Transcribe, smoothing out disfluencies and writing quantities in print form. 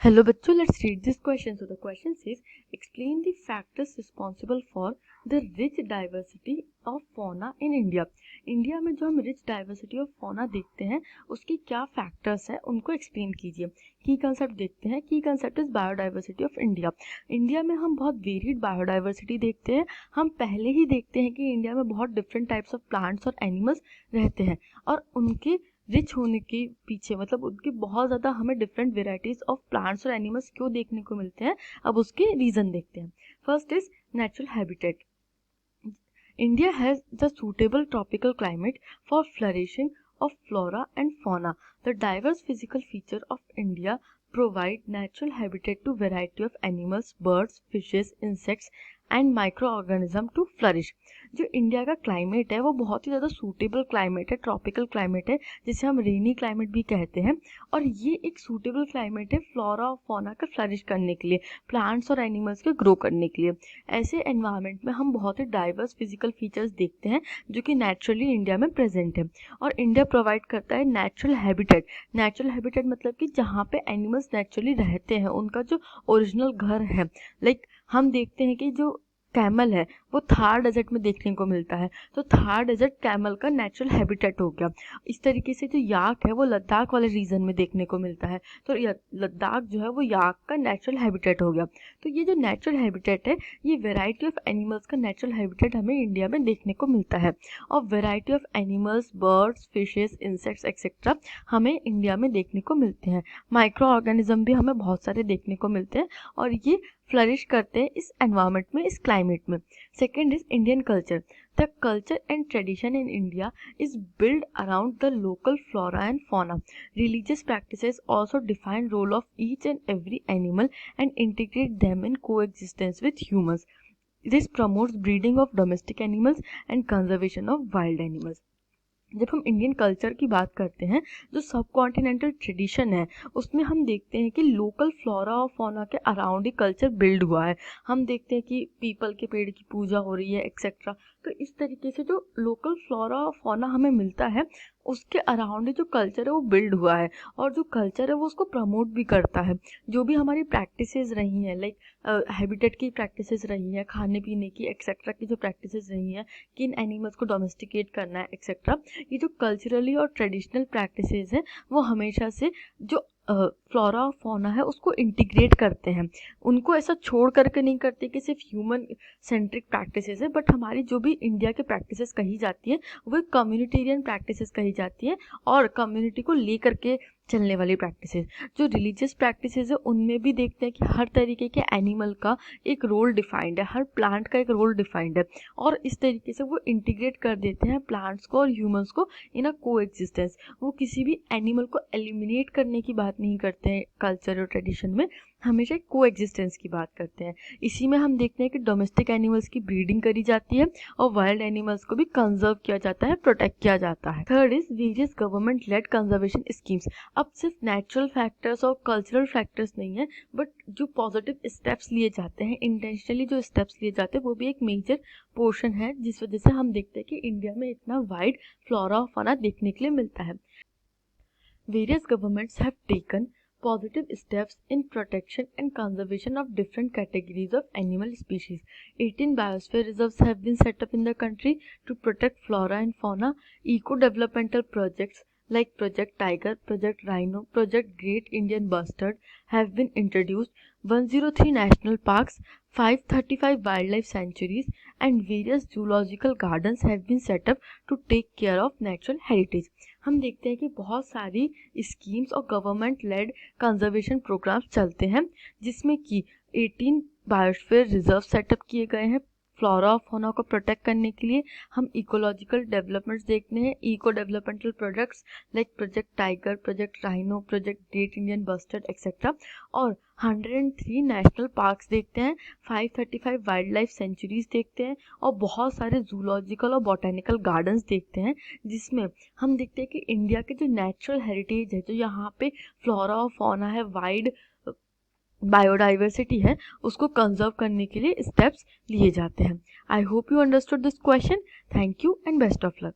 Hello बच्चों, let's read this question. So the question says, explain the factors responsible for the rich diversity of fauna in India. India में जो हम rich diversity of fauna देखते हैं उसकी क्या factors हैं उनको एक्सप्लेन कीजिए. की कंसेप्ट देखते हैं. की concept is biodiversity of India. India में हम बहुत वेरिड बायोडाइवर्सिटी देखते हैं. हम पहले ही देखते हैं कि इंडिया में बहुत डिफरेंट टाइप्स ऑफ प्लांट्स और एनिमल्स रहते हैं और उनके रिच होने के पीछे मतलब उनके बहुत ज़्यादा हमें डिफरेंट वेराइटीज़ ऑफ प्लांट्स और एनिमल्स क्यों देखने को मिलते हैं. अब उसके रीज़न देखते हैं. First is natural habitat. India has the suitable tropical climate for flourishing of flora and fauna. The diverse physical feature of India provide natural habitat to variety of animals, birds, fishes, insects and microorganism to flourish. जो India का climate है वो बहुत ही ज़्यादा suitable climate है, tropical climate है जिसे हम रेनी क्लाइमेट भी कहते हैं. और ये एक सूटेबल क्लाइमेट है फ्लोरा और फौना का फ्लरिश करने के लिए, प्लांट्स और एनिमल्स के ग्रो करने के लिए. ऐसे एनवायरनमेंट में हम बहुत ही डाइवर्स फिजिकल फीचर्स देखते हैं जो कि नेचुरली इंडिया में प्रेजेंट है. और इंडिया प्रोवाइड करता है नेचुरल हैबिटेट. नेचुरल हैबिटेट मतलब कि जहाँ पे एनिमल्स नेचुरली रहते हैं, उनका जो ओरिजिनल घर है. लाइक हम देखते हैं कि जो कैमल है वो थार डेजर्ट में देखने को मिलता है, तो थार डेजर्ट कैमल का नेचुरल हैबिटेट हो गया. इस तरीके से जो याक है वो लद्दाख वाले रीजन में देखने को मिलता है, तो लद्दाख जो है वो याक का नेचुरल हैबिटेट हो गया. तो ये जो नेचुरल हैबिटेट है ये वेराइटी ऑफ एनिमल्स का नेचुरल हैबिटेट हमें इंडिया में देखने को मिलता है. और variety of animals, birds, fishes, insects etcetera हमें इंडिया में देखने को मिलते हैं. माइक्रो ऑर्गेनिज्म भी हमें बहुत सारे देखने को मिलते हैं और ये फ्लरिश करते हैं इस एनवायरनमेंट में, इस क्लाइमेट में. Second is Indian culture. The culture and tradition in India is build around the local flora and fauna. Religious practices also define role of each and every animal and integrate them in coexistence with humans. This promotes breeding of domestic animals and conservation of wild animals. जब हम Indian culture की बात करते हैं, जो सब continental tradition है उसमें हम देखते हैं कि लोकल फ्लोरा और फौना के अराउंड ही कल्चर बिल्ड हुआ है. हम देखते हैं कि पीपल के पेड़ की पूजा हो रही है एक्सेट्रा. तो इस तरीके से जो लोकल फ्लोरा और फौना हमें मिलता है उसके अराउंड जो कल्चर है वो बिल्ड हुआ है. और जो कल्चर है वो उसको प्रमोट भी करता है. जो भी हमारी प्रैक्टिसेस रही हैं, लाइक हैबिटेट की प्रैक्टिसेस रही हैं, खाने पीने की एक्सेट्रा की जो प्रैक्टिसेस रही हैं, किन एनिमल्स को डोमेस्टिकेट करना है एक्सेट्रा, ये जो कल्चरली और ट्रेडिशनल प्रैक्टिसेस हैं वो हमेशा से जो फ्लोरा और फौना है उसको इंटीग्रेट करते हैं. उनको ऐसा छोड़ करके नहीं करते कि सिर्फ ह्यूमन सेंट्रिक प्रैक्टिसेस है, बट हमारी जो भी इंडिया के प्रैक्टिसेस कही जाती है वो कम्युनिटेरियन प्रैक्टिसेस कही जाती है और कम्युनिटी को ले करके चलने वाली प्रैक्टिसेस. जो रिलीजियस प्रैक्टिसेस है उनमें भी देखते हैं कि हर तरीके के एनिमल का एक रोल डिफाइंड है, हर प्लांट का एक रोल डिफाइंड है और इस तरीके से वो इंटीग्रेट कर देते हैं प्लांट्स को और ह्यूमंस को इन अ को एग्जिस्टेंस. वो किसी भी एनिमल को एलिमिनेट करने की बात नहीं करते हैं कल्चर और ट्रेडिशन में, हमेशा को एग्जिस्टेंस की बात करते हैं. इसी में हम देखते हैं कि डोमेस्टिक एनिमल्स की ब्रीडिंग करी जाती है और वाइल्ड एनिमल्स को भी कंजर्व किया जाता है, प्रोटेक्ट किया जाता है. Third is various government led conservation schemes. अब सिर्फ नेचुरल फैक्टर्स और कल्चरल फैक्टर्स नहीं है, बट जो पॉजिटिव स्टेप्स लिए जाते हैं, इंटेंशनली जो स्टेप्स लिए जाते हैं वो भी एक मेजर पोर्शन है जिस वजह से हम देखते हैं कि इंडिया में इतना वाइड फ्लोरा और फौना देखने के लिए मिलता है. Various governments have taken positive steps in protection and conservation of different categories of animal species. 18 biosphere reserves have been set up in the country to protect flora and fauna. Eco-developmental projects like Project Tiger, Project Rhino, Project Great Indian Bustard have been introduced. 103 national parks, 535 wildlife sanctuaries and various zoological gardens have been set up to take care of natural heritage. हम देखते हैं कि बहुत सारी schemes और government led conservation programmes चलते हैं जिसमें कि 18 बायोस्फीयर रिजर्व सेटअप किए गए हैं फ्लोरा और फौना को प्रोटेक्ट करने के लिए. हम इकोलॉजिकल डेवलपमेंट्स देखते हैं, eco developmental projects like project tiger, project rhino, project great Indian bustard etcetera. और 103 नेशनल पार्क्स देखते हैं, 535 वाइल्ड लाइफ सेंचुरीज देखते हैं और बहुत सारे जूलॉजिकल और बॉटेनिकल गार्डन्स देखते हैं जिसमें हम देखते हैं कि इंडिया के जो नेचुरल हेरिटेज है, जो यहाँ पे फ्लोरा और फौना है, वाइड बायोडाइवर्सिटी है, उसको कंजर्व करने के लिए स्टेप्स लिए जाते हैं. I hope you understood this question. Thank you and best of luck.